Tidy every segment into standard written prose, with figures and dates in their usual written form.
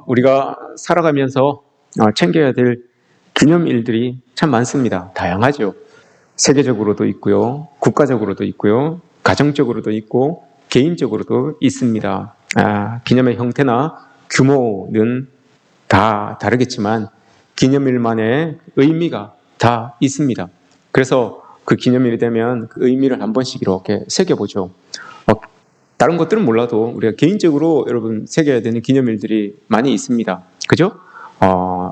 우리가 살아가면서 챙겨야 될 기념일들이 참 많습니다. 다양하죠. 세계적으로도 있고요, 국가적으로도 있고요, 가정적으로도 있고, 개인적으로도 있습니다. 기념의 형태나 규모는 다 다르겠지만 기념일만의 의미가 다 있습니다. 그래서 그 기념일이 되면 그 의미를 한 번씩 이렇게 새겨보죠. 다른 것들은 몰라도 우리가 개인적으로 여러분 새겨야 되는 기념일들이 많이 있습니다. 그죠?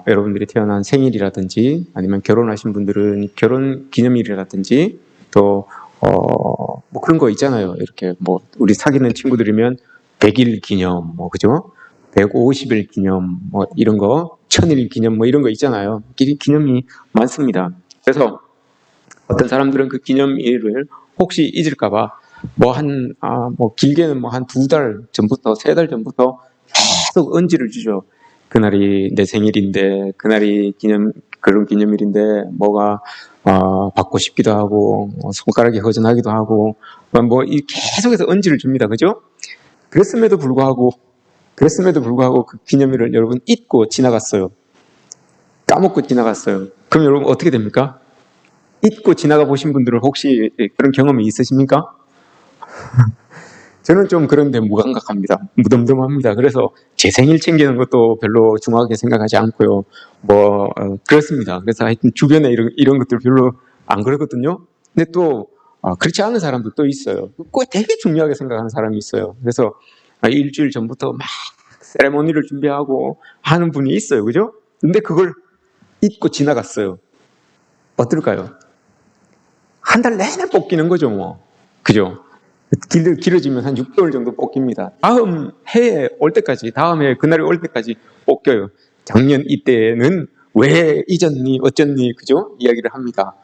여러분들이 태어난 생일이라든지 아니면 결혼하신 분들은 결혼 기념일이라든지 또 뭐 그런 거 있잖아요. 이렇게 뭐 우리 사귀는 친구들이면 100일 기념, 뭐 그죠? 150일 기념, 뭐 이런 거, 1000일 기념, 뭐 이런 거 있잖아요. 기념이 많습니다. 그래서 어떤 사람들은 그 기념일을 혹시 잊을까봐 뭐 길게는 뭐 한 2달 전부터, 3달 전부터 계속 언지를 주죠. 그날이 내 생일인데, 그날이 그런 기념일인데, 뭐가, 받고 싶기도 하고, 손가락이 허전하기도 하고, 계속해서 언지를 줍니다. 그죠? 그랬음에도 불구하고 그 기념일을 여러분 잊고 지나갔어요. 까먹고 지나갔어요. 그럼 여러분 어떻게 됩니까? 잊고 지나가 보신 분들은 혹시 그런 경험이 있으십니까? 저는 좀 그런데 무감각합니다. 무덤덤합니다. 그래서 제 생일 챙기는 것도 별로 중요하게 생각하지 않고요. 그렇습니다. 그래서 하여튼 주변에 이런 것들 별로 안 그러거든요. 근데 또 그렇지 않은 사람도 또 있어요. 꼭 되게 중요하게 생각하는 사람이 있어요. 그래서 일주일 전부터 막 세레모니를 준비하고 하는 분이 있어요. 그죠? 근데 그걸 잊고 지나갔어요. 어떨까요? 한 달 내내 뽑기는 거죠, 뭐. 그죠? 길어지면 한 6개월 정도 뽑깁니다. 다음 해에 올 때까지, 다음 해 그날이 올 때까지 뽑겨요. 작년 이때는 왜 잊었니, 어쩌니, 그죠? 이야기를 합니다.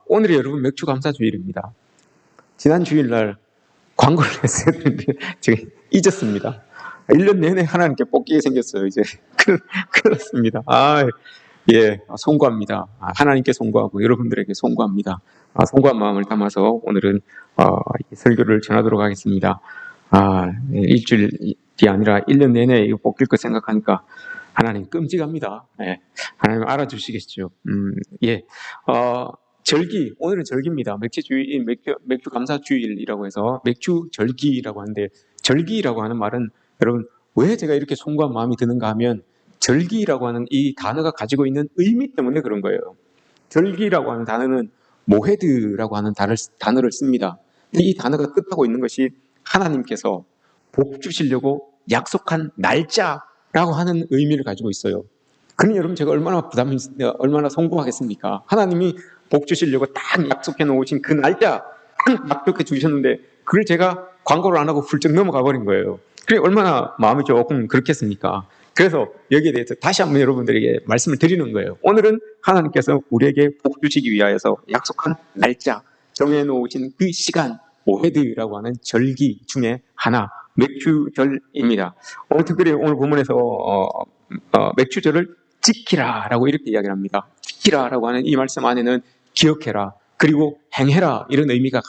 오늘이 여러분 맥주 감사 주일입니다. 지난 주일날 광고를 했어야 되는데 제가 잊었습니다. 1년 내내 하나님께 뽑기게 생겼어요, 이제. 큰일 났습니다. 예, 송구합니다. 하나님께 송구하고 여러분들에게 송구합니다. 송구한 마음을 담아서 오늘은 설교를 전하도록 하겠습니다. 일주일이 아니라 1년 내내 이거 뽑힐 거 생각하니까 하나님 끔찍합니다. 예, 하나님 알아주시겠죠. 예, 절기, 오늘은 절기입니다. 맥주 감사 주일이라고 해서 맥주 절기라고 하는데, 절기라고 하는 말은 여러분 왜 제가 이렇게 송구한 마음이 드는가 하면 절기라고 하는 이 단어가 가지고 있는 의미 때문에 그런 거예요. 절기라고 하는 단어는 모헤드라고 하는 단어를 씁니다. 이 단어가 뜻하고 있는 것이 하나님께서 복 주시려고 약속한 날짜라고 하는 의미를 가지고 있어요. 그러니 여러분 제가 얼마나 송구하겠습니까? 하나님이 복 주시려고 딱 약속해 놓으신 그 날짜 딱 약속해 주셨는데 그걸 제가 광고를 안 하고 훌쩍 넘어가 버린 거예요. 그게 얼마나 마음이 조금 그렇겠습니까? 그래서 여기에 대해서 다시 한번 여러분들에게 말씀을 드리는 거예요. 오늘은 하나님께서 우리에게 복 주시기 위하여서 약속한 날짜, 정해놓으신 그 시간, 모헤드라고 하는 절기 중에 하나, 맥주절입니다. 특별히 오늘 본문에서 맥주절을 지키라라고 이렇게 이야기를 합니다. 지키라라고 하는 이 말씀 안에는 기억해라, 그리고 행해라 이런 의미가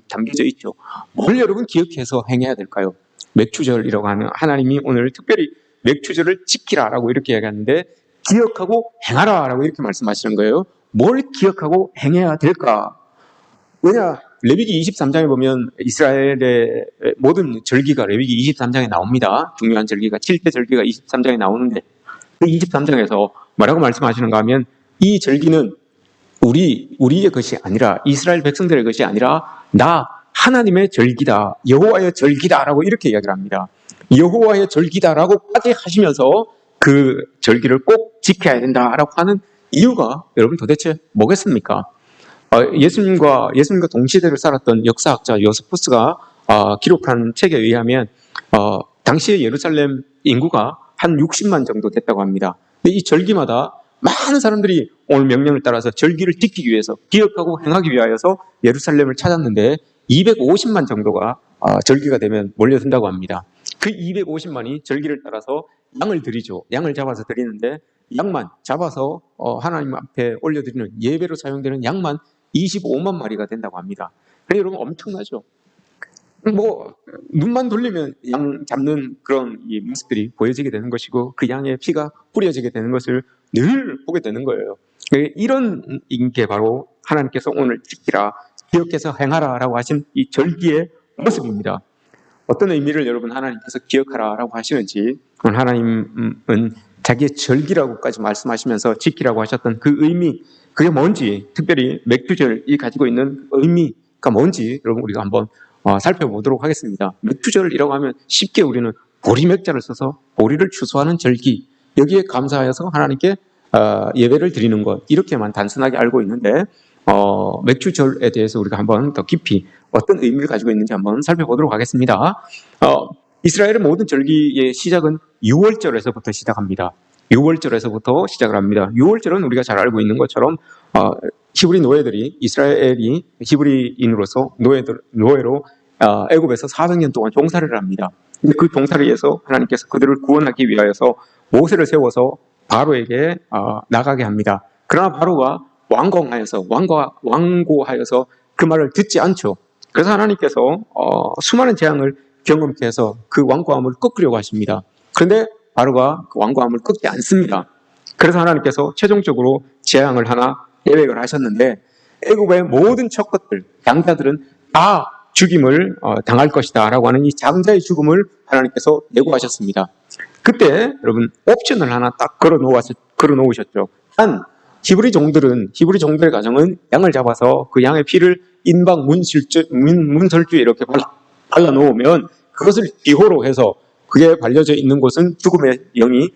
담겨져 있죠. 뭘 여러분 기억해서 행해야 될까요? 맥주절이라고 하는 하나님이 오늘 특별히 맥주절을 지키라라고 이렇게 이야기하는데 기억하고 행하라라고 이렇게 말씀하시는 거예요. 뭘 기억하고 행해야 될까? 왜냐, 레위기 23장에 보면 이스라엘의 모든 절기가 레위기 23장에 나옵니다. 중요한 절기가 7대 절기가 23장에 나오는데 그 23장에서 뭐라고 말씀하시는가 하면 이 절기는 우리의 것이 아니라 이스라엘 백성들의 것이 아니라 나 하나님의 절기다, 여호와의 절기다라고 이렇게 이야기를 합니다. 여호와의 절기다라고까지 하시면서 그 절기를 꼭 지켜야 된다라고 하는 이유가 여러분 도대체 뭐겠습니까? 예수님과 동시대를 살았던 역사학자 요세푸스가 기록한 책에 의하면 당시에 예루살렘 인구가 한 60만 정도 됐다고 합니다. 근데 이 절기마다 많은 사람들이 오늘 명령을 따라서 절기를 지키기 위해서, 기억하고 행하기 위하여서 예루살렘을 찾았는데 250만 정도가 절기가 되면 몰려든다고 합니다. 그 250만이 절기를 따라서 양을 드리죠. 양을 잡아서 드리는데 양만 잡아서 하나님 앞에 올려드리는 예배로 사용되는 양만 25만 마리가 된다고 합니다. 그러니까 여러분 엄청나죠. 뭐 눈만 돌리면 양 잡는 그런 이 모습들이 보여지게 되는 것이고 그 양의 피가 뿌려지게 되는 것을 늘 보게 되는 거예요. 이런 게 바로 하나님께서 오늘 지키라, 기억해서 행하라라고 하신 이 절기의 모습입니다. 어떤 의미를 여러분 하나님께서 기억하라라고 하시는지, 하나님은 자기의 절기라고까지 말씀하시면서 지키라고 하셨던 그 의미, 그게 뭔지, 특별히 맥주절이 가지고 있는 의미가 뭔지 여러분 우리가 한번 살펴보도록 하겠습니다. 맥주절이라고 하면 쉽게 우리는 보리맥자를 써서 보리를 추수하는 절기, 여기에 감사하여서 하나님께 예배를 드리는 것, 이렇게만 단순하게 알고 있는데 맥주절에 대해서 우리가 한번 더 깊이 어떤 의미를 가지고 있는지 한번 살펴보도록 하겠습니다. 이스라엘의 모든 절기의 시작은 6월절에서부터 시작합니다. 6월절에서부터 시작을 합니다. 6월절은 우리가 잘 알고 있는 것처럼 히브리 노예들이, 이스라엘이 히브리인으로서 노예로 애굽에서 400년 동안 종살이를 합니다. 근데 그 종살이에서 하나님께서 그들을 구원하기 위하여서 모세를 세워서 바로에게 나가게 합니다. 그러나 바로가 완고하여서 그 말을 듣지 않죠. 그래서 하나님께서 수많은 재앙을 경험케 해서 그 완고함을 꺾으려고 하십니다. 그런데 바로가 그 완고함을 꺾지 않습니다. 그래서 하나님께서 최종적으로 재앙을 하나 계획을 하셨는데, 애굽의 모든 척것들, 장자들은 다 죽임을 당할 것이다 라고 하는 이 장자의 죽음을 하나님께서 예고하셨습니다. 그때 여러분 옵션을 하나 딱 걸어 놓으셨죠. 단 히브리 종들의 가정은 양을 잡아서 그 양의 피를 인방 문설주에 이렇게 발라 놓으면 그것을 기호로 해서 그게 발려져 있는 곳은 죽음의 영이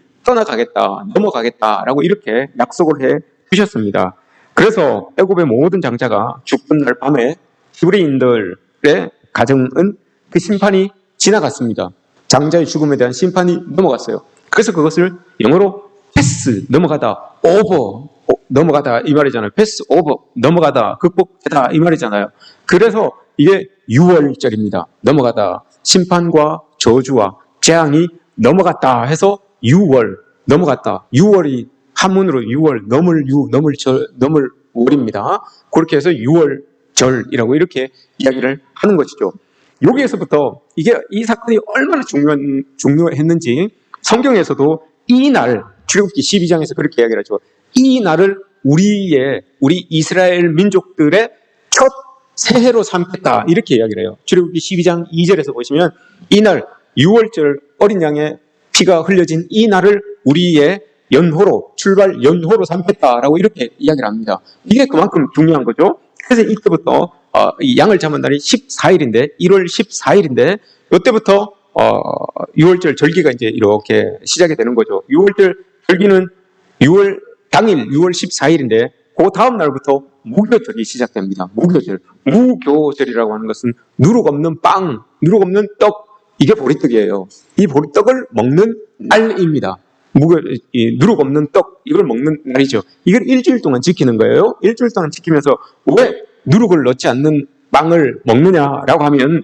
넘어가겠다라고 이렇게 약속을 해 주셨습니다. 그래서 애굽의 모든 장자가 죽던 날 밤에 히브리인들의 가정은 그 심판이 지나갔습니다. 장자의 죽음에 대한 심판이 넘어갔어요. 그래서 그것을 영어로 패스, 넘어가다, 오버, 넘어가다 이 말이잖아요. 패스 오버, 넘어가다, 극복되다 이 말이잖아요. 그래서 이게 6월절입니다. 넘어가다, 심판과 저주와 재앙이 넘어갔다 해서 6월, 넘어갔다. 6월이 한문으로 6월, 넘을 월입니다. 그렇게 해서 6월절이라고 이렇게 이야기를 하는 것이죠. 여기에서부터 이 사건이 얼마나 중요했는지 성경에서도 이 날, 출애굽기 12장에서 그렇게 이야기를 하죠. 이 날을 우리 이스라엘 민족들의 첫 새해로 삼겠다 이렇게 이야기를 해요. 출애굽기 12장 2절에서 보시면 이 날 6월절 어린 양의 피가 흘려진 이 날을 우리의 출발 연호로 삼겠다라고 이렇게 이야기를 합니다. 이게 그만큼 중요한 거죠. 그래서 이때부터 이 양을 잡은 날이 14일인데 1월 14일인데 이때부터 6월절 절기가 이제 이렇게 시작이 되는 거죠. 6월절 절기는 6월 당일 6월 14일인데 그 다음 날부터 무교절이 시작됩니다. 무교절이라고 하는 것은 누룩 없는 빵, 누룩 없는 떡, 이게 보리떡이에요. 이 보리떡을 먹는 날입니다. 누룩 없는 떡, 이걸 먹는 날이죠. 이걸 일주일 동안 지키는 거예요. 일주일 동안 지키면서 왜 누룩을 넣지 않는 빵을 먹느냐라고 하면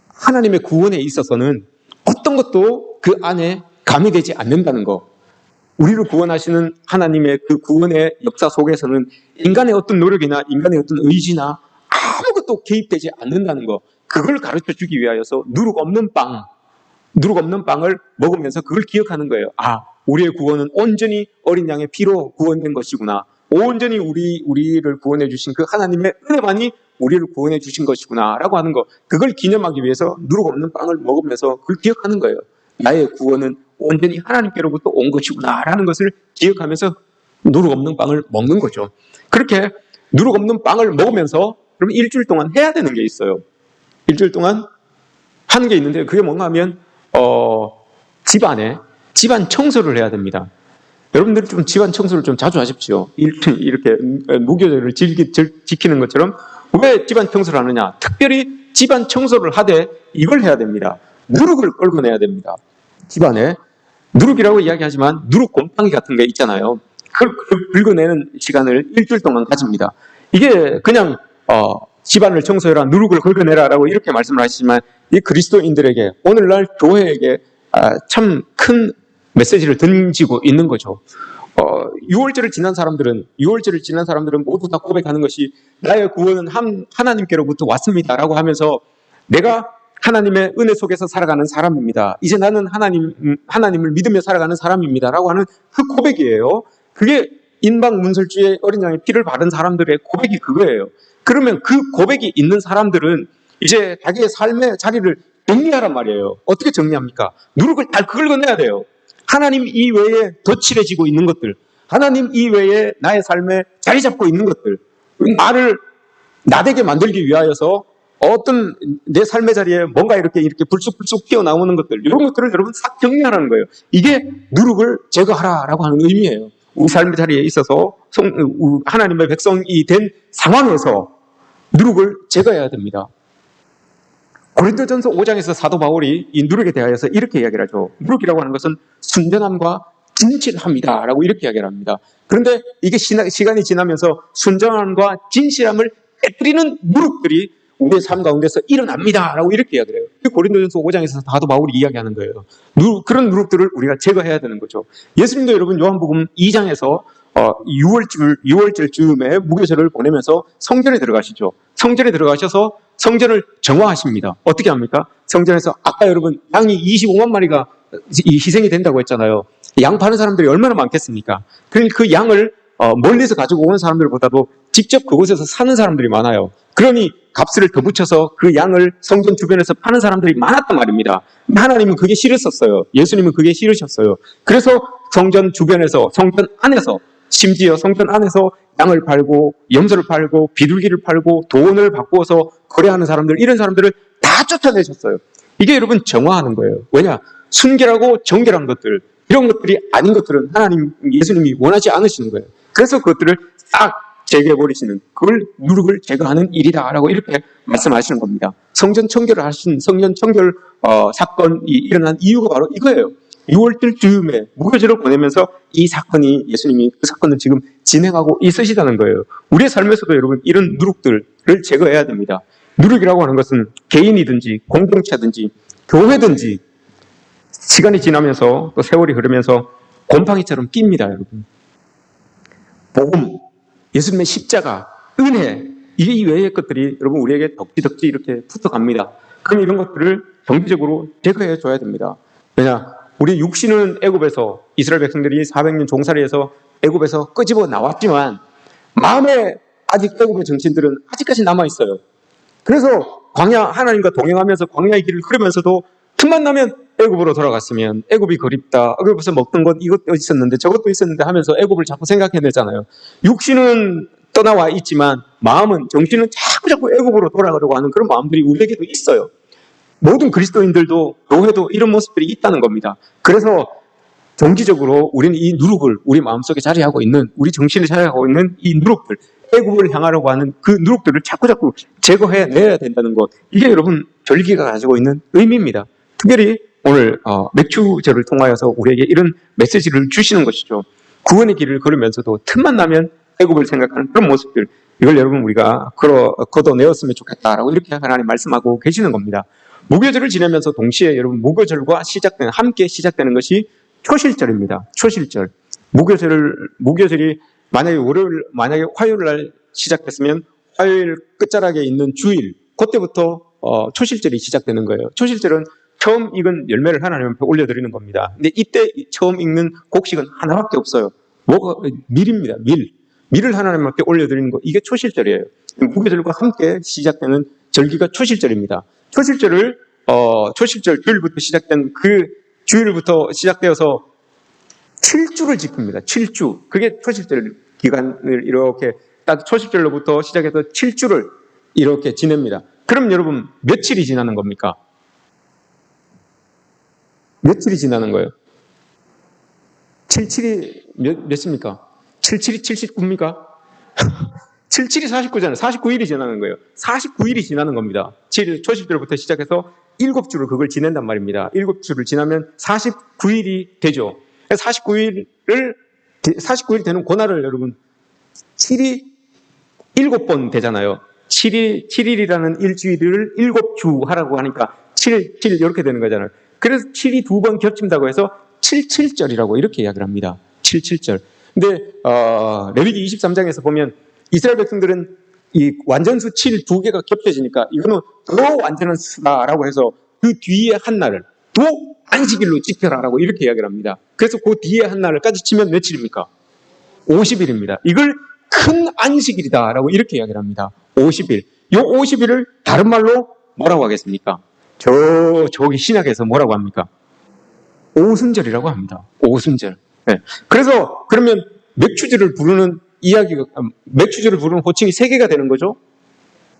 하나님의 구원에 있어서는 어떤 것도 그 안에 가미되지 않는다는 거. 우리를 구원하시는 하나님의 그 구원의 역사 속에서는 인간의 어떤 노력이나 인간의 어떤 의지나 아무것도 개입되지 않는다는 거. 그걸 가르쳐 주기 위하여서 누룩 없는 빵을 먹으면서 그걸 기억하는 거예요. 우리의 구원은 온전히 어린 양의 피로 구원된 것이구나. 온전히 우리를 구원해 주신 그 하나님의 은혜만이 우리를 구원해 주신 것이구나 라고 하는 거. 그걸 기념하기 위해서 누룩 없는 빵을 먹으면서 그걸 기억하는 거예요. 나의 구원은 온전히 하나님께로부터 온 것이구나 라는 것을 기억하면서 누룩 없는 빵을 먹는 거죠. 그렇게 누룩 없는 빵을 먹으면서 그럼 일주일 동안 해야 되는 게 있어요. 일주일 동안 하는 게 있는데 그게 뭔가 하면 집안 청소를 해야 됩니다. 여러분들이 좀 집안 청소를 좀 자주 하십시오. 이렇게 무교절을 지키는 것처럼. 왜 집안 청소를 하느냐? 특별히 집안 청소를 하되 이걸 해야 됩니다. 누룩을 끌어내야 됩니다. 집안에 누룩이라고 이야기하지만 누룩 곰팡이 같은 게 있잖아요. 그걸 긁어내는 시간을 일주일 동안 가집니다. 이게 그냥 집안을 청소해라, 누룩을 긁어내라라고 이렇게 말씀을 하시지만 이 그리스도인들에게 오늘날 교회에게 참 큰 메시지를 던지고 있는 거죠. 유월절을 지난 사람들은 모두 다 고백하는 것이 나의 구원은 하나님께로부터 왔습니다라고 하면서 내가 하나님의 은혜 속에서 살아가는 사람입니다. 이제 나는 하나님을 믿으며 살아가는 사람입니다라고 하는 그 고백이에요. 그게 인방문설주의 어린 양의 피를 바른 사람들의 고백이 그거예요. 그러면 그 고백이 있는 사람들은 이제 자기의 삶의 자리를 정리하란 말이에요. 어떻게 정리합니까? 누룩을 다 긁어내야 돼요. 하나님 이외에 덧칠해지고 있는 것들, 하나님 이외에 나의 삶에 자리 잡고 있는 것들, 나를 나되게 만들기 위하여서 어떤 내 삶의 자리에 뭔가 이렇게 불쑥불쑥 튀어나오는 것들, 이런 것들을 여러분 싹 정리하라는 거예요. 이게 누룩을 제거하라라고 하는 의미예요. 우리 삶의 자리에 있어서 하나님의 백성이 된 상황에서 누룩을 제거해야 됩니다. 고린도전서 5장에서 사도 바울이 이 누룩에 대하여서 이렇게 이야기를 하죠. 누룩이라고 하는 것은 순전함과 진실함이다 라고 이렇게 이야기를 합니다. 그런데 이게 시간이 지나면서 순전함과 진실함을 깨뜨리는 누룩들이 우리의 삶 가운데서 일어납니다 라고 이렇게 이야기를 해요. 고린도전서 5장에서 사도 바울이 이야기하는 거예요. 그런 누룩들을 우리가 제거해야 되는 거죠. 예수님도 여러분 요한복음 2장에서 6월절 즈음에 무교절을 보내면서 성전에 들어가시죠. 성전에 들어가셔서 성전을 정화하십니다. 어떻게 합니까? 성전에서 아까 여러분 양이 25만 마리가 희생이 된다고 했잖아요. 양 파는 사람들이 얼마나 많겠습니까? 그 양을 멀리서 가지고 오는 사람들보다도 직접 그곳에서 사는 사람들이 많아요. 그러니 값을 더 붙여서 그 양을 성전 주변에서 파는 사람들이 많았단 말입니다. 하나님은 그게 싫으셨어요. 예수님은 그게 싫으셨어요. 그래서 성전 주변에서, 성전 안에서, 심지어 성전 안에서 양을 팔고 염소를 팔고 비둘기를 팔고 돈을 바꾸어서 거래하는 사람들, 이런 사람들을 다 쫓아내셨어요. 이게 여러분 정화하는 거예요. 왜냐? 순결하고 정결한 것들, 이런 것들이 아닌 것들은 예수님이 원하지 않으시는 거예요. 그래서 그것들을 싹 제거해버리시는, 그걸 누룩을 제거하는 일이다라고 이렇게 말씀하시는 겁니다. 성전 청결을 하신 성전 청결 사건이 일어난 이유가 바로 이거예요. 6월절 즈음에 무교절을 보내면서 이 사건이, 예수님이 그 사건을 지금 진행하고 있으시다는 거예요. 우리의 삶에서도 여러분 이런 누룩들을 제거해야 됩니다. 누룩이라고 하는 것은 개인이든지 공동체든지 교회든지 시간이 지나면서 또 세월이 흐르면서 곰팡이처럼 낍니다, 여러분. 복음, 예수님의 십자가, 은혜, 이 외의 것들이 여러분 우리에게 덕지덕지 이렇게 붙어갑니다. 그럼 이런 것들을 정기적으로 제거해 줘야 됩니다. 왜냐? 우리 육신은 애굽에서, 이스라엘 백성들이 400년 종살이에서 애굽에서 끄집어 나왔지만 마음에 아직 애굽의 정신들은 아직까지 남아있어요. 그래서 하나님과 동행하면서 광야의 길을 걸으면서도 틈만 나면 애굽으로 돌아갔으면, 애굽이 그립다, 애굽에서 먹던 것 이것도 있었는데 저것도 있었는데 하면서 애굽을 자꾸 생각해내잖아요. 육신은 떠나와 있지만 마음은, 정신은 자꾸 애굽으로 돌아가려고 하는 그런 마음들이 우리에게도 있어요. 모든 그리스도인들도, 교회도 이런 모습들이 있다는 겁니다. 그래서 정기적으로 우리는 이 누룩을, 우리 마음속에 자리하고 있는, 우리 정신에 자리하고 있는 이 누룩들, 애굽을 향하려고 하는 그 누룩들을 자꾸 제거해내야 된다는 것, 이게 여러분 절기가 가지고 있는 의미입니다. 특별히 오늘 맥주절을 통하여서 우리에게 이런 메시지를 주시는 것이죠. 구원의 길을 걸으면서도 틈만 나면 애굽을 생각하는 그런 모습들, 이걸 여러분 우리가 걷어내었으면 좋겠다라고 이렇게 하나님 말씀하고 계시는 겁니다. 무교절을 지내면서 동시에 여러분 무교절과 함께 시작되는 것이 초실절입니다. 초실절. 무교절이 만약에 화요일 날 시작됐으면 화요일 끝자락에 있는 주일, 그때부터 초실절이 시작되는 거예요. 초실절은 처음 익은 열매를 하나님 앞에 올려드리는 겁니다. 근데 이때 처음 익는 곡식은 하나밖에 없어요. 밀입니다. 밀을 하나님 앞에 올려드리는 거, 이게 초실절이에요. 무교절과 함께 시작되는 절기가 초실절입니다. 초실절 주일부터 시작된 그 주일부터 시작되어서 7주를 지킵니다. 7주. 그게 초실절 기간을 이렇게 딱 초실절로부터 시작해서 7주를 이렇게 지냅니다. 그럼 여러분 며칠이 지나는 겁니까? 며칠이 지나는 거예요? 77이 몇입니까? 77이 79입니까? 77이 49잖아요. 49일이 지나는 거예요. 49일이 지나는 겁니다. 초실절부터 시작해서 7주를 그걸 지낸단 말입니다. 7주를 지나면 49일이 되죠. 49일 되는 그날을 여러분 7이 7번 되잖아요. 7일이라는 일주일을 7주 하라고 하니까 7 이렇게 되는 거잖아요. 그래서 7이 2번 겹친다고 해서 77절이라고 이렇게 이야기를 합니다. 77절. 근데 레위기 23장에서 보면 이스라엘 백성들은 이 완전수 7 두 개가 겹쳐지니까 이거는 더 완전한 수다라고 해서 그 뒤에 한 날을 또 안식일로 지켜라라고 이렇게 이야기를 합니다. 그래서 그 뒤에 한 날을까지 치면 며칠입니까? 50일입니다. 이걸 큰 안식일이다라고 이렇게 이야기를 합니다. 50일. 요 50일을 다른 말로 뭐라고 하겠습니까? 저기 신약에서 뭐라고 합니까? 오순절이라고 합니다. 오순절. 네. 그래서 그러면 맥주절을 부르는 맥주절을 부르는 호칭이 3개가 되는 거죠?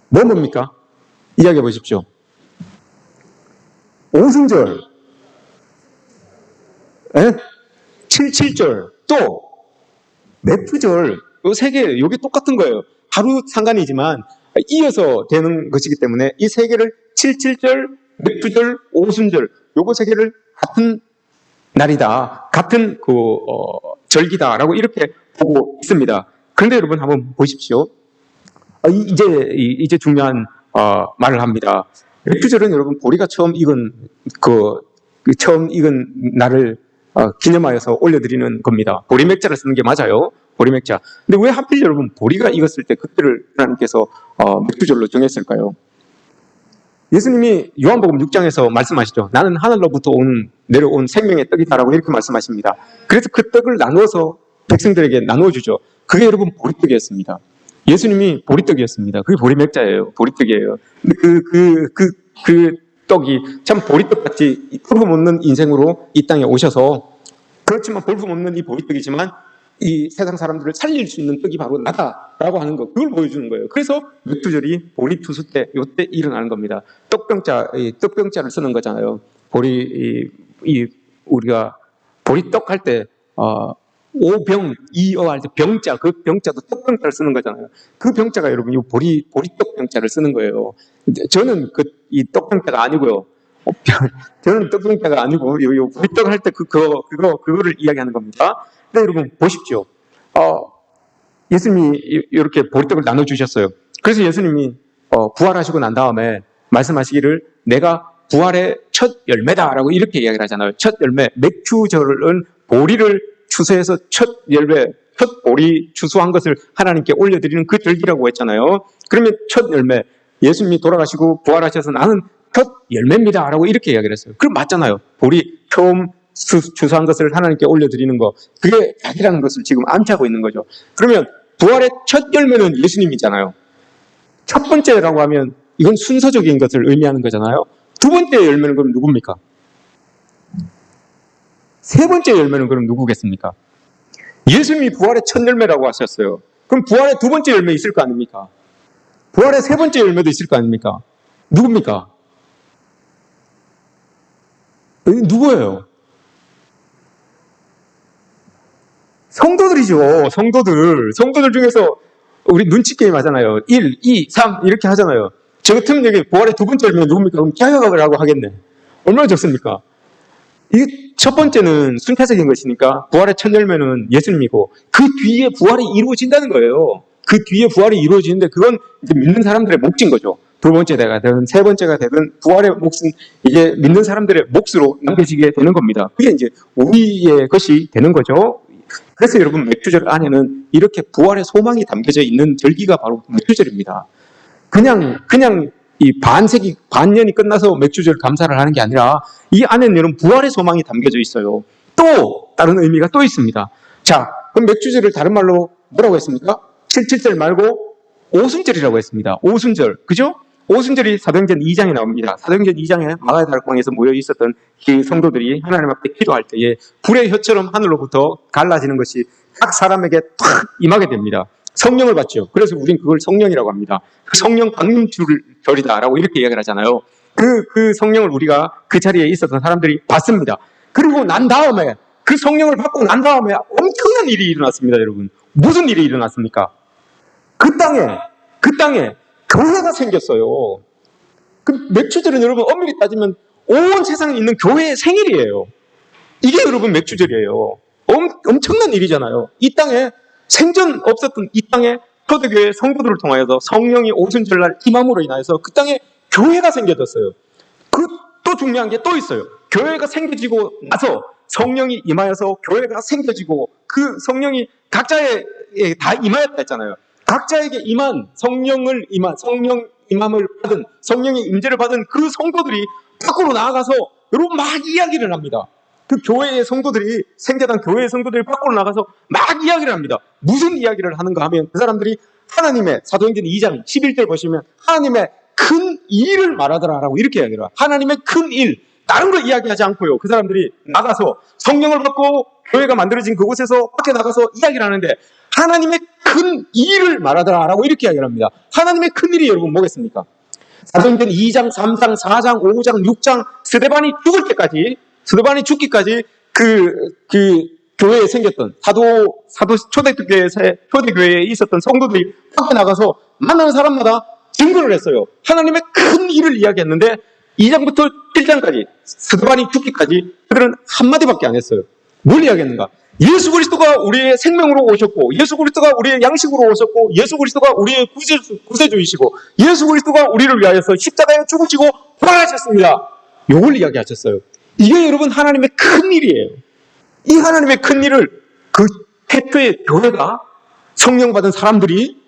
뭡니까? 이야기해 보십시오. 오순절, 77절, 또 맥주절, 요 3개, 요게 똑같은 거예요. 하루 상관이지만 이어서 되는 것이기 때문에 이 3개를 77절, 맥주절, 오순절, 요거 3개를 같은 날이다, 같은 절기다라고 이렇게 보고 있습니다. 그런데 여러분 한번 보십시오. 이제 중요한 말을 합니다. 맥주절은 여러분 보리가 처음 익은 처음 익은 날을 기념하여서 올려드리는 겁니다. 보리맥자를 쓰는 게 맞아요. 보리맥자. 근데 왜 하필 여러분 보리가 익었을 때 그때를 하나님께서 맥주절로 정했을까요? 예수님이 요한복음 6장에서 말씀하시죠. 나는 하늘로부터 내려온 생명의 떡이다라고 이렇게 말씀하십니다. 그래서 그 떡을 나누어서 백성들에게 나누어주죠. 그게 여러분 보리떡이었습니다. 예수님이 보리떡이었습니다. 그게 보리맥자예요. 보리떡이에요. 그 떡이 참 보리떡같이 볼품없는 인생으로 이 땅에 오셔서, 그렇지만 볼품없는 이 보리떡이지만 이 세상 사람들을 살릴 수 있는 떡이 바로 나다라고 하는 것, 그걸 보여주는 거예요. 그래서 맥주절이 보리 투수 때, 요때 일어나는 겁니다. 떡병자를 쓰는 거잖아요. 우리가 보리떡 할 때, 오병, 이어 할 때 병자, 그 병자도 떡병자를 쓰는 거잖아요. 그 병자가 여러분, 이 보리떡 병자를 쓰는 거예요. 저는 이 떡병자가 아니고요. 저는 떡병자가 아니고, 요 보리떡 할 때 그거를 이야기하는 겁니다. 근데 여러분, 보십시오. 예수님이 이렇게 보리떡을 나눠주셨어요. 그래서 예수님이, 부활하시고 난 다음에 말씀하시기를 내가 부활의 첫 열매다라고 이렇게 이야기를 하잖아요. 첫 열매, 맥주절은 보리를 추수해서 첫 열매, 첫 보리 추수한 것을 하나님께 올려드리는 그 절기라고 했잖아요. 그러면 첫 열매, 예수님이 돌아가시고 부활하셔서 나는 첫 열매입니다 라고 이렇게 이야기를 했어요. 그럼 맞잖아요. 보리 처음 추수한 것을 하나님께 올려드리는 거, 그게 자기라는 것을 지금 암시하고 있는 거죠. 그러면 부활의 첫 열매는 예수님이잖아요. 첫 번째라고 하면 이건 순서적인 것을 의미하는 거잖아요. 두 번째 열매는 그럼 누굽니까? 세 번째 열매는 그럼 누구겠습니까? 예수님이 부활의 첫 열매라고 하셨어요. 그럼 부활의 두 번째 열매 있을 거 아닙니까? 부활의 세 번째 열매도 있을 거 아닙니까? 누굽니까? 누구예요? 성도들이죠. 성도들 중에서 우리 눈치 게임 하잖아요. 1, 2, 3 이렇게 하잖아요. 저 같으면 여기 부활의 두 번째 열매는 누굽니까? 그럼 자격을 하고 하겠네. 얼마나 좋습니까? 이게 첫 번째는 순차적인 것이니까 부활의 첫 열매는 예수님이고, 그 뒤에 부활이 이루어진다는 거예요. 그 뒤에 부활이 이루어지는데 그건 이제 믿는 사람들의 몫인 거죠. 두 번째가 되든 세 번째가 되든 부활의 몫은 이게 믿는 사람들의 몫으로 남겨지게 되는 겁니다. 그게 이제 우리의 것이 되는 거죠. 그래서 여러분, 맥주절 안에는 이렇게 부활의 소망이 담겨져 있는 절기가 바로 맥주절입니다. 그냥 이 반년이 끝나서 맥주절 감사를 하는 게 아니라 이 안에는 여러분 부활의 소망이 담겨져 있어요. 또 다른 의미가 또 있습니다. 자, 그럼 맥주절을 다른 말로 뭐라고 했습니까? 77절 말고 오순절이라고 했습니다. 오순절, 그죠? 오순절이 사도행전 2장에 나옵니다. 사도행전 2장에 마가의 다락방에서 모여 있었던 그 성도들이 하나님 앞에 기도할 때에 불의 혀처럼 하늘로부터 갈라지는 것이 각 사람에게 탁 임하게 됩니다. 성령을 받죠. 그래서 우린 그걸 성령이라고 합니다. 그 성령 방림절이다라고 이렇게 이야기를 하잖아요. 그 성령을 우리가 그 자리에 있었던 사람들이 받습니다. 그리고 난 다음에, 그 성령을 받고 난 다음에 엄청난 일이 일어났습니다, 여러분. 무슨 일이 일어났습니까? 그 땅에 교회가 생겼어요. 그 맥주절은 여러분 엄밀히 따지면 온 세상에 있는 교회의 생일이에요. 이게 여러분 맥주절이에요. 엄청난 일이잖아요. 이 땅에 생전 없었던 이 땅에 초대교회 성도들을 통하여서 성령이 오순절날 임함으로 인하여서 그 땅에 교회가 생겨졌어요. 또 중요한 게 또 있어요. 교회가 생겨지고 나서 성령이 임하여서 교회가 생겨지고 그 성령이 각자에 다 임하였다 했잖아요. 각자에게 임한 성령 임함을 받은 성령의 임재를 받은 그 성도들이 밖으로 나아가서 여러분 막 이야기를 합니다. 그 교회의 성도들이 생겨난 교회의 성도들이 밖으로 나가서 막 이야기를 합니다. 무슨 이야기를 하는가 하면 그 사람들이 하나님의 사도행전 2장 11절 보시면 하나님의 큰 일을 말하더라라고 이렇게 이야기를 해요. 하나님의 큰 일, 다른 거 이야기하지 않고요. 그 사람들이 나가서 성령을 받고 교회가 만들어진 그곳에서 밖에 나가서 이야기를 하는데 하나님의 큰 일을 말하더라라고 이렇게 이야기를 합니다. 하나님의 큰 일이 여러분 뭐겠습니까? 사도행전 2장, 3장, 4장, 5장, 6장 스데반이 죽기까지 그 교회에 생겼던 초대교회에 있었던 성도들이 밖에 나가서 만나는 사람마다 증거를 했어요. 하나님의 큰 일을 이야기했는데 2장부터 7장까지 스데반이 죽기까지 그들은 한마디밖에 안 했어요. 뭘 이야기했는가? 예수 그리스도가 우리의 생명으로 오셨고, 예수 그리스도가 우리의 양식으로 오셨고, 예수 그리스도가 우리의 구세주이시고, 예수 그리스도가 우리를 위하여서 십자가에 죽으시고 부활하셨습니다. 요걸 이야기하셨어요. 이게 여러분 하나님의 큰 일이에요. 이 하나님의 큰 일을 그 태초의 교회가 성령 받은 사람들이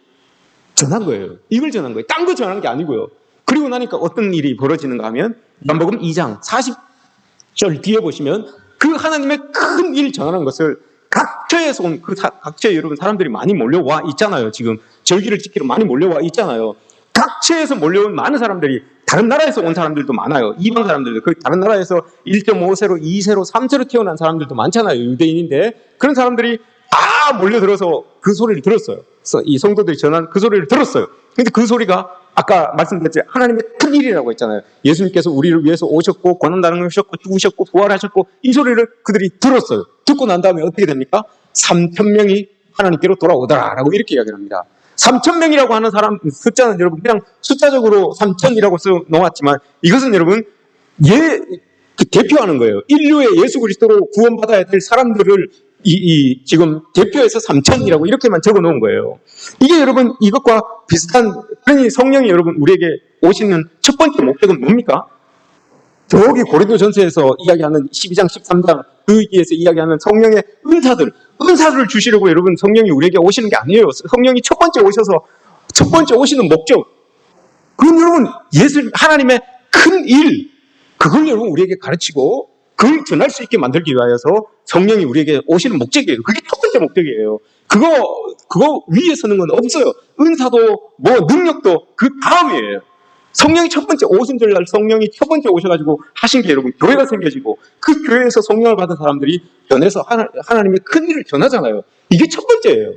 전한 거예요. 이걸 전한 거예요. 딴 거 전한 게 아니고요. 그리고 나니까 어떤 일이 벌어지는가 하면 요한복음 2장 40절 뒤에 보시면 그 하나님의 큰 일 전하는 것을 각처에서 온 그 각처에 여러분 사람들이 많이 몰려와 있잖아요. 지금 절기를 지키러 많이 몰려와 있잖아요. 각처에서 몰려온 많은 사람들이 다른 나라에서 온 사람들도 많아요. 이방 사람들도 그 다른 나라에서 1.5세로 2세로 3세로 태어난 사람들도 많잖아요. 유대인인데 그런 사람들이 다 몰려들어서 그 소리를 들었어요. 그래서 이 성도들이 전한 그 소리를 들었어요. 근데 그 소리가 아까 말씀드렸죠. 하나님의 큰 일이라고 했잖아요. 예수님께서 우리를 위해서 오셨고 고난당하셨고 죽으셨고 부활하셨고 이 소리를 그들이 들었어요. 듣고 난 다음에 어떻게 됩니까? 3,000명이 하나님께로 돌아오더라라고 이렇게 이야기를 합니다. 3,000명이라고 하는 사람 숫자는 여러분 그냥 숫자적으로 3,000이라고 써 놓았지만 이것은 여러분 대표하는 거예요. 인류의 예수 그리스도로 구원받아야 될 사람들을 지금 대표해서 3,000이라고 이렇게만 적어 놓은 거예요. 이게 여러분 이것과 비슷한, 그러니 성령이 여러분 우리에게 오시는 첫 번째 목적은 뭡니까? 저기 고린도전서에서 이야기하는 12장 13장 거기에서 이야기하는 성령의 은사를 주시려고 여러분 성령이 우리에게 오시는 게 아니에요. 성령이 첫 번째 오셔서 첫 번째 오시는 목적, 그건 여러분 하나님의 큰 일, 그걸 여러분 우리에게 가르치고 그걸 전할 수 있게 만들기 위하여서 성령이 우리에게 오시는 목적이에요. 그게 첫 번째 목적이에요. 그거 위에 서는 건 없어요. 은사도 능력도 그 다음이에요. 성령이 첫 번째 오순절날 성령이 첫 번째 오셔가지고 하신 게 여러분 교회가 생겨지고 그 교회에서 성령을 받은 사람들이 변해서 하나님의 큰 일을 전하잖아요. 이게 첫 번째예요.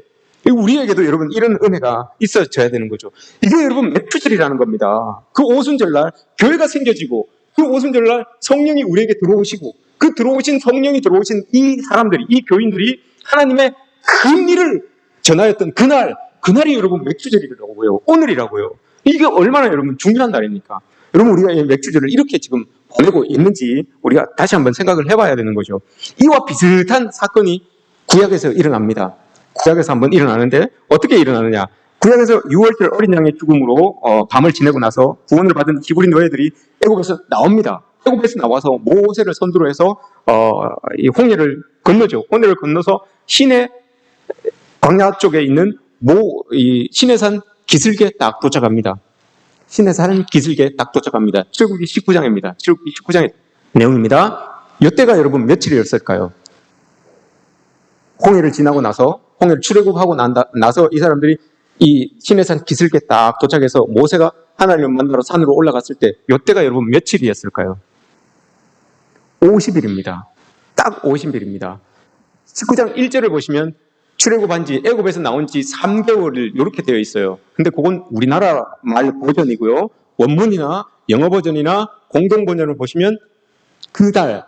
우리에게도 여러분 이런 은혜가 있어져야 되는 거죠. 이게 여러분 맥주절이라는 겁니다. 그 오순절날 교회가 생겨지고 그 오순절날 성령이 우리에게 들어오시고 그 성령이 들어오신 이 사람들이, 이 교인들이 하나님의 큰 일을 전하였던 그날이 여러분 맥주절이라고요. 오늘이라고요. 이게 얼마나 여러분 중요한 날입니까? 여러분 우리가 이 맥주절을 이렇게 지금 보내고 있는지 우리가 다시 한번 생각을 해봐야 되는 거죠. 이와 비슷한 사건이 구약에서 일어납니다. 구약에서 한번 일어나는데 어떻게 일어나느냐? 구약에서 6월절 어린 양의 죽음으로 밤을 지내고 나서 구원을 받은 히브리 노예들이 애굽에서 나옵니다. 애굽에서 나와서 모세를 선두로 해서 이 홍해를 건너죠. 홍해를 건너서 시내 광야 쪽에 있는 시내산 기슭에 딱 도착합니다. 시내산 기슭에 딱 도착합니다. 출애굽기 19장입니다. 출애굽기 19장의 내용입니다. 이때가 여러분 며칠이었을까요? 홍해를 지나고 나서 홍해를 출애굽하고 나서 이 사람들이 이 시내산 기슭에 딱 도착해서 모세가 하나님을 만나러 산으로 올라갔을 때 이때가 여러분 며칠이었을까요? 50일입니다. 딱 50일입니다. 19장 1절을 보시면 출애굽한 지, 애굽에서 나온 지 3개월을 이렇게 되어 있어요. 근데 그건 우리나라 말 버전이고요. 원문이나 영어 버전이나 공동 번역을 보시면 그 달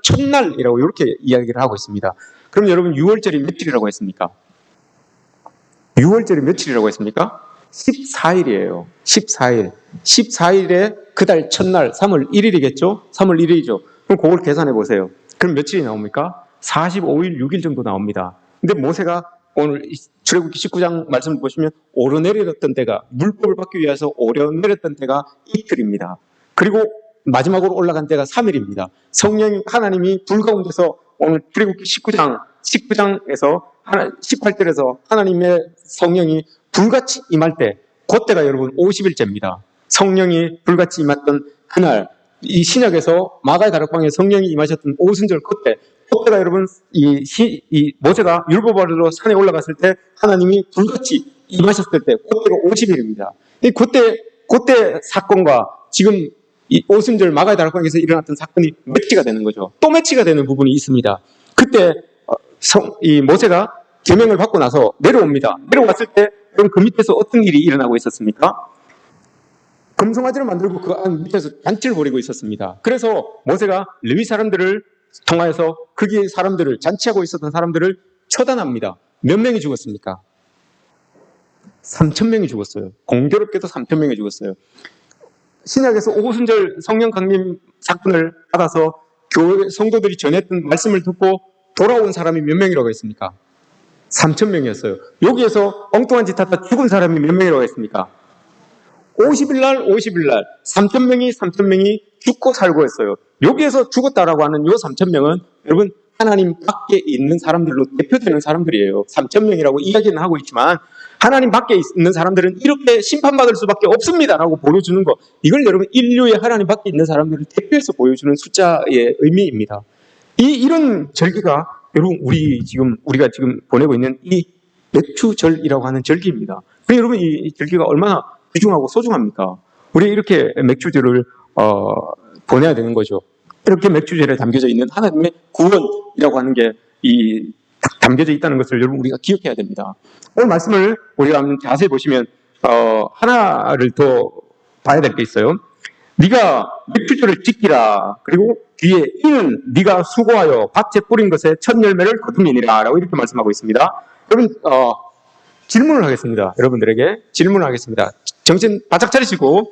첫날이라고 이렇게 이야기를 하고 있습니다. 그럼 여러분 6월절이 며칠이라고 했습니까? 6월절이 며칠이라고 했습니까? 14일이에요. 14일. 14일에 그 달 첫날 3월 1일이겠죠? 3월 1일이죠. 그럼 그걸 계산해 보세요. 그럼 며칠이 나옵니까? 45일, 6일 정도 나옵니다. 근데 모세가 오늘 출애굽기 19장 말씀을 보시면 오르내렸던 때가, 물법을 받기 위해서 오르내렸던 때가 이틀입니다. 그리고 마지막으로 올라간 때가 3일입니다. 성령 하나님이 불 가운데서 오늘 출애굽기 19장 19장에서 18절에서 하나님의 성령이 불같이 임할 때, 그때가 여러분 50일째입니다. 성령이 불같이 임했던 그날, 이 신약에서 마가의 다락방에 성령이 임하셨던 오순절 그때가 여러분 이 모세가 율법으로 산에 올라갔을 때 하나님이 불같이 임하셨을 때, 그때가 50일입니다. 그때 사건과 지금 이 오순절 마가의 다락방에서 일어났던 사건이 매치가 되는 거죠. 또 매치가 되는 부분이 있습니다. 그때 이 모세가 계명을 받고 나서 내려옵니다. 내려왔을 때 그럼 그 밑에서 어떤 일이 일어나고 있었습니까? 금송아지를 만들고 그 밑에서 잔치를 벌이고 있었습니다. 그래서 모세가 레위 사람들을 통하여서 거기 사람들을, 잔치하고 있었던 사람들을 처단합니다. 몇 명이 죽었습니까? 3,000명이 죽었어요. 공교롭게도 3,000명이 죽었어요. 신약에서 오순절 성령 강림 사건을 받아서 교회 성도들이 전했던 말씀을 듣고 돌아온 사람이 몇 명이라고 했습니까? 3,000명이었어요. 여기에서 엉뚱한 짓 하다 죽은 사람이 몇 명이라고 했습니까? 50일 날 3,000명이 죽고 살고 했어요. 여기에서 죽었다라고 하는 요 3,000명은 여러분 하나님 밖에 있는 사람들로 대표되는 사람들이에요. 3,000명이라고 이야기는 하고 있지만 하나님 밖에 있는 사람들은 이렇게 심판받을 수밖에 없습니다라고 보여주는 거, 이걸 여러분 인류의 하나님 밖에 있는 사람들을 대표해서 보여주는 숫자의 의미입니다. 이런 절기가 여러분 우리가 지금 보내고 있는 이 맥추절이라고 하는 절기입니다. 여러분 이 절기가 얼마나 귀중하고 소중합니까? 우리 이렇게 맥추절을 보내야 되는 거죠. 이렇게 맥추절에 담겨져 있는 하나님의 구원이라고 하는 게 담겨져 있다는 것을 여러분 우리가 기억해야 됩니다. 오늘 말씀을 우리가 한번 자세히 보시면 하나를 더 봐야 될 게 있어요. 네가 맥추절을 지키라. 그리고 뒤에 이는 네가 수고하여 밭에 뿌린 것에 첫 열매를 거두미니라 라고 이렇게 말씀하고 있습니다. 여러분 질문을 하겠습니다. 여러분들에게 질문을 하겠습니다. 정신 바짝 차리시고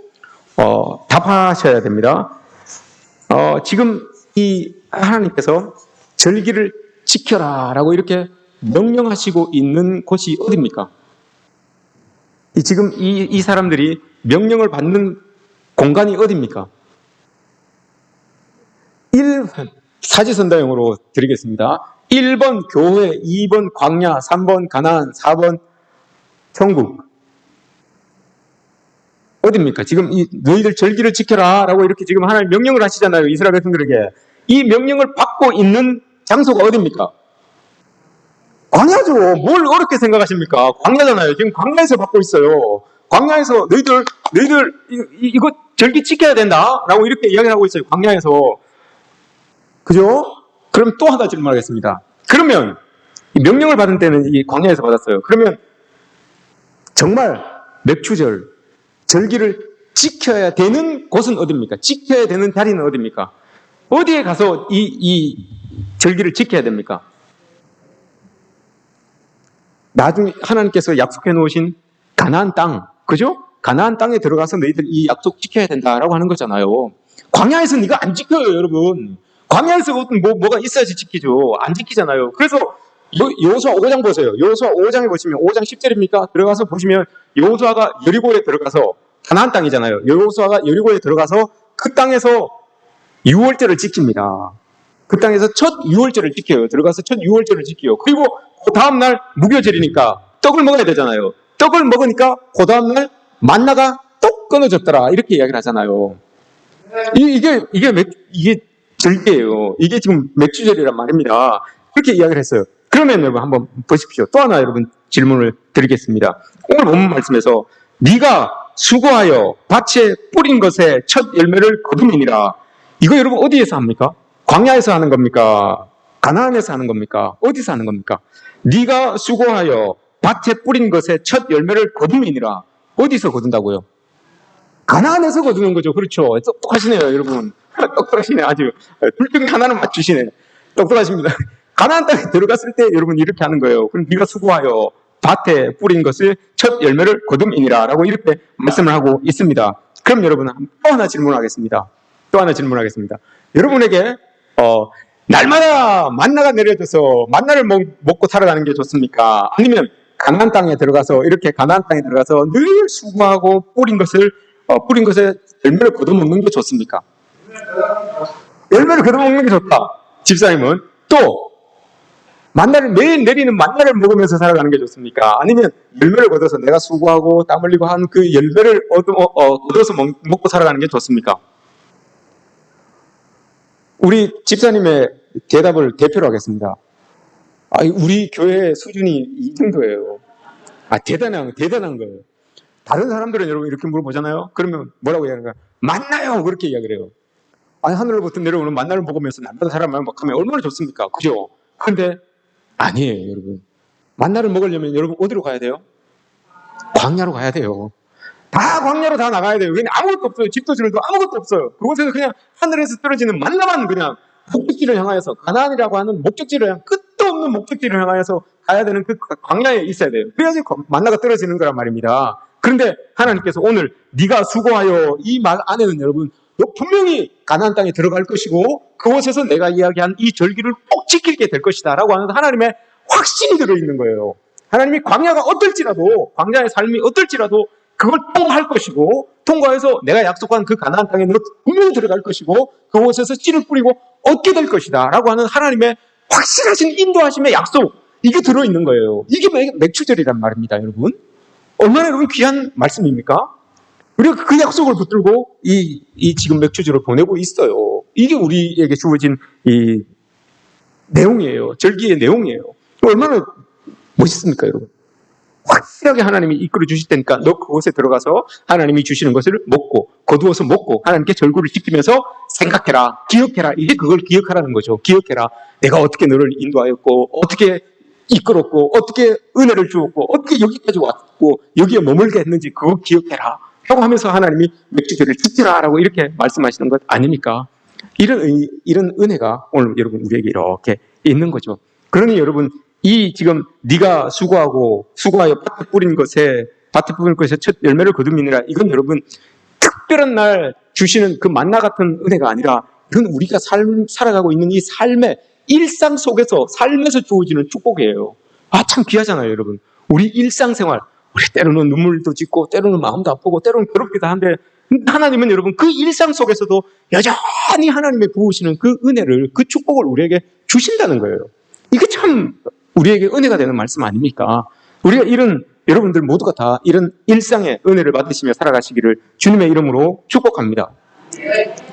답하셔야 됩니다. 지금 이 하나님께서 절기를 지켜라 라고 이렇게 명령하시고 있는 곳이 어디입니까? 지금 이 사람들이 명령을 받는 공간이 어디입니까? 1번 사지선다형으로 드리겠습니다. 1번 교회, 2번 광야, 3번 가나안, 4번 천국. 어디입니까? 지금 너희들 절기를 지켜라 라고 이렇게 지금 하나님 명령을 하시잖아요. 이스라엘 백성들에게. 이 명령을 받고 있는 장소가 어디입니까? 광야죠. 뭘 어렵게 생각하십니까? 광야잖아요. 지금 광야에서 받고 있어요. 광야에서 너희들 이거 절기 지켜야 된다 라고 이렇게 이야기를 하고 있어요. 광야에서. 그죠? 그럼 또 하나 질문하겠습니다. 그러면 명령을 받은 때는 이 광야에서 받았어요. 그러면 정말 맥추절 절기를 지켜야 되는 곳은 어디입니까? 지켜야 되는 자리는 어디입니까? 어디에 가서 이 절기를 지켜야 됩니까? 나중에 하나님께서 약속해 놓으신 가나안 땅, 그죠? 가나안 땅에 들어가서 너희들 이 약속 지켜야 된다라고 하는 거잖아요. 광야에서 네가 안 지켜요, 여러분. 광야에서 뭐가 있어야지 지키죠. 안 지키잖아요. 그래서 여호수아 5장 보세요. 여호수아 5장에 보시면 5장 10절입니까? 들어가서 보시면 여호수아가 여리고에 들어가서 가나안 땅이잖아요. 여호수아가 여리고에 들어가서 그 땅에서 유월절을 지킵니다. 그 땅에서 첫 유월절을 지켜요. 들어가서 첫 유월절을 지켜요. 그리고 그 다음날 무교절이니까 떡을 먹어야 되잖아요. 떡을 먹으니까 그 다음날 만나가 또 끊어졌더라. 이렇게 이야기를 하잖아요. 이게 절기예요. 이게 지금 맥주절이란 말입니다. 그렇게 이야기를 했어요. 그러면 여러분 한번 보십시오. 또 하나 여러분 질문을 드리겠습니다. 오늘 본문 말씀에서 네가 수고하여 밭에 뿌린 것에 첫 열매를 거두미니라. 이거 여러분 어디에서 합니까? 광야에서 하는 겁니까? 가나안에서 하는 겁니까? 어디서 하는 겁니까? 네가 수고하여 밭에 뿌린 것에 첫 열매를 거두미니라. 어디서 거둔다고요? 가나안에서 거두는 거죠. 그렇죠. 똑똑하시네요, 여러분. 똑똑하시네. 아주 둘 중에 하나는 맞추시네. 똑똑하십니다. 가나안 땅에 들어갔을 때 여러분 이렇게 하는 거예요. 그럼 네가 수고하여 밭에 뿌린 것을 첫 열매를 거둠이니라 라고 이렇게 말씀을 하고 있습니다. 그럼 여러분 또 하나 질문하겠습니다. 여러분에게 날마다 만나가 내려져서 만나를 먹고 살아가는 게 좋습니까? 아니면 가나안 땅에 들어가서 이렇게 가나안 땅에 들어가서 늘 수고하고 뿌린 것에 열매를 거둬먹는 게 좋습니까? 열매를 거둬먹는 게 좋다. 집사님은 또 만나를 매일 내리는 만나를 먹으면서 살아가는 게 좋습니까? 아니면 열매를 얻어서 내가 수고하고 땀 흘리고 한 그 열매를 얻어서 먹고 살아가는 게 좋습니까? 우리 집사님의 대답을 대표로 하겠습니다. 우리 교회 수준이 이 정도예요. 대단한 거예요. 다른 사람들은 여러분 이렇게 물어보잖아요. 그러면 뭐라고 이야기하는가? 만나요! 그렇게 이야기를 해요. 하늘로부터 내려오는 만나를 먹으면서 남다른 사람만 막 하면 얼마나 좋습니까? 그죠? 근데 아니에요, 여러분. 만나를 먹으려면 여러분 어디로 가야 돼요? 광야로 가야 돼요. 다 광야로 다 나가야 돼요. 그냥 아무것도 없어요. 집도 지을도 아무것도 없어요. 그곳에서 그냥 하늘에서 떨어지는 만나만 그냥 목적지를 향하여서, 가나안이라고 하는 목적지를 향해, 끝도 없는 목적지를 향하여서 가야 되는 그 광야에 있어야 돼요. 그래야지 만나가 떨어지는 거란 말입니다. 그런데 하나님께서 오늘 네가 수고하여, 이 말 안에는 여러분 너 분명히 가나안 땅에 들어갈 것이고 그곳에서 내가 이야기한 이 절기를 꼭 지키게 될 것이다 라고 하는 하나님의 확신이 들어있는 거예요. 하나님이 광야가 어떨지라도, 광야의 삶이 어떨지라도 그걸 통과할 것이고, 통과해서 내가 약속한 그 가나안 땅에 너 분명히 들어갈 것이고 그곳에서 씨를 뿌리고 얻게 될 것이다 라고 하는 하나님의 확실하신 인도하심의 약속, 이게 들어있는 거예요. 이게 맥추절이란 말입니다, 여러분. 얼마나 여러분 귀한 말씀입니까? 우리가 그 약속을 붙들고 이 지금 맥추절을 보내고 있어요. 이게 우리에게 주어진 이 내용이에요. 절기의 내용이에요. 얼마나 멋있습니까, 여러분? 확실하게 하나님이 이끌어 주실 테니까 너 그곳에 들어가서 하나님이 주시는 것을 먹고, 거두어서 먹고, 하나님께 절구를 지키면서 생각해라, 기억해라. 이게 그걸 기억하라는 거죠. 기억해라. 내가 어떻게 너를 인도하였고, 어떻게 이끌었고, 어떻게 은혜를 주었고, 어떻게 여기까지 왔고, 여기에 머물게 했는지 그거 기억해라 라고 하면서 하나님이 맥주절을 지키라 라고 이렇게 말씀하시는 것 아닙니까? 이런 은혜가 오늘 여러분 우리에게 이렇게 있는 거죠. 그러니 여러분, 이 지금 네가 수고하여 밭에 뿌린 것에 첫 열매를 거두미니라, 이건 여러분 특별한 날 주시는 그 만나 같은 은혜가 아니라, 이건 우리가 살아가고 있는 이 삶의 일상 속에서, 삶에서 주어지는 축복이에요. 참 귀하잖아요, 여러분. 우리 일상생활, 우리 때로는 눈물도 짓고 때로는 마음도 아프고 때로는 괴롭기도 한데, 하나님은 여러분 그 일상 속에서도 여전히 하나님의 부으시는 그 은혜를, 그 축복을 우리에게 주신다는 거예요. 이게 참 우리에게 은혜가 되는 말씀 아닙니까? 우리가 여러분들 모두가 다 이런 일상의 은혜를 받으시며 살아가시기를 주님의 이름으로 축복합니다.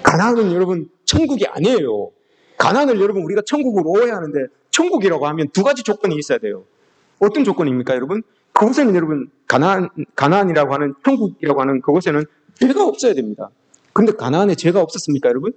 가나안은 여러분 천국이 아니에요. 가나안을 여러분 우리가 천국으로 오해하는데, 천국이라고 하면 두 가지 조건이 있어야 돼요. 어떤 조건입니까, 여러분? 그곳에는 여러분 가나안이라고 하는, 천국이라고 하는 그곳에는 죄가 없어야 됩니다. 그런데 가나안에 죄가 없었습니까, 여러분?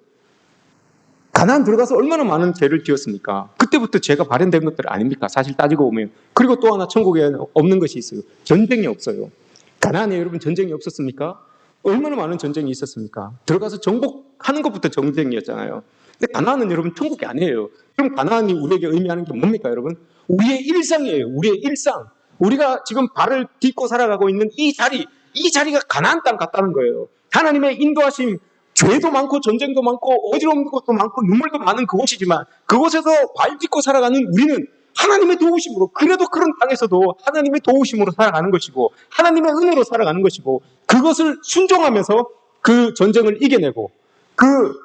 가나안 들어가서 얼마나 많은 죄를 지었습니까? 그때부터 죄가 발현된 것들 아닙니까? 사실 따지고 보면. 그리고 또 하나 천국에 없는 것이 있어요. 전쟁이 없어요. 가나안에 여러분 전쟁이 없었습니까? 얼마나 많은 전쟁이 있었습니까? 들어가서 정복하는 것부터 전쟁이었잖아요. 근데 가나안은 여러분 천국이 아니에요. 그럼 가나안이 우리에게 의미하는 게 뭡니까, 여러분? 우리의 일상이에요. 우리의 일상. 우리가 지금 발을 딛고 살아가고 있는 이 자리가 가나안 땅 같다는 거예요. 하나님의 인도하심, 죄도 많고 전쟁도 많고 어지러운 것도 많고 눈물도 많은 그곳이지만, 그곳에서 발 딛고 살아가는 우리는 하나님의 도우심으로, 그래도 그런 땅에서도 하나님의 도우심으로 살아가는 것이고, 하나님의 은혜로 살아가는 것이고, 그것을 순종하면서 그 전쟁을 이겨내고, 그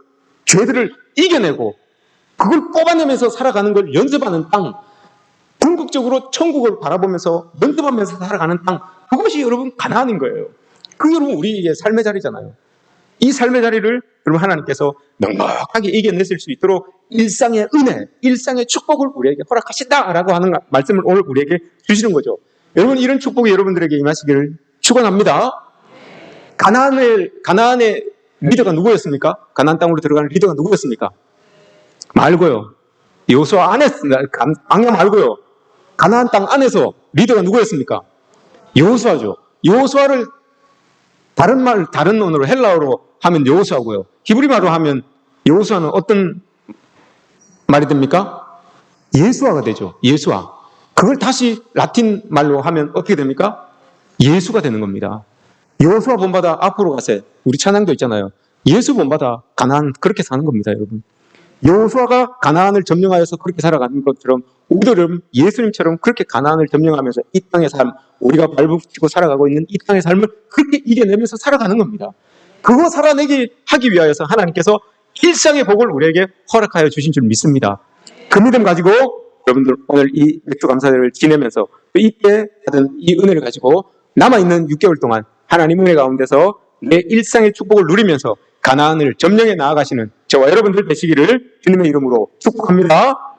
죄들을 이겨내고, 그걸 뽑아내면서 살아가는 걸 연습하는 땅, 궁극적으로 천국을 바라보면서 연습하면서 살아가는 땅, 그것이 여러분 가나안인 거예요. 그게 여러분 우리의 삶의 자리잖아요. 이 삶의 자리를 여러분 하나님께서 넉넉하게 이겨냈을 수 있도록 일상의 은혜, 일상의 축복을 우리에게 허락하신다라고 하는 말씀을 오늘 우리에게 주시는 거죠. 여러분, 이런 축복이 여러분들에게 임하시기를 축원합니다. 가나안의 리더가 누구였습니까? 가나안 땅으로 들어가는 리더가 누구였습니까? 말고요. 여호수아 안에서, 광야 말고요. 가나안 땅 안에서 리더가 누구였습니까? 여호수아죠. 여호수아를 다른 언어로, 헬라어로 하면 여호수아고요. 히브리 말로 하면 여호수아는 어떤 말이 됩니까? 예수아가 되죠. 예수아. 그걸 다시 라틴 말로 하면 어떻게 됩니까? 예수가 되는 겁니다. 여호수아 본받아 앞으로 가세. 우리 찬양도 있잖아요. 예수 본받아 가나안, 그렇게 사는 겁니다, 여러분. 여호수아가 가나안을 점령하여서 그렇게 살아가는 것처럼 우리도 여러분 예수님처럼 그렇게 가나안을 점령하면서 이 땅의 삶, 우리가 발붙이고 살아가고 있는 이 땅의 삶을 그렇게 이겨내면서 살아가는 겁니다. 그거 살아내기 하기 위하여서 하나님께서 일상의 복을 우리에게 허락하여 주신 줄 믿습니다. 그 믿음 가지고 여러분들 오늘 이 맥주 감사절을 지내면서 또 이때 받은 이 은혜를 가지고 남아있는 6개월 동안 하나님 은혜 가운데서 내 일상의 축복을 누리면서 가나안을 점령해 나아가시는 저와 여러분들 되시기를 주님의 이름으로 축복합니다.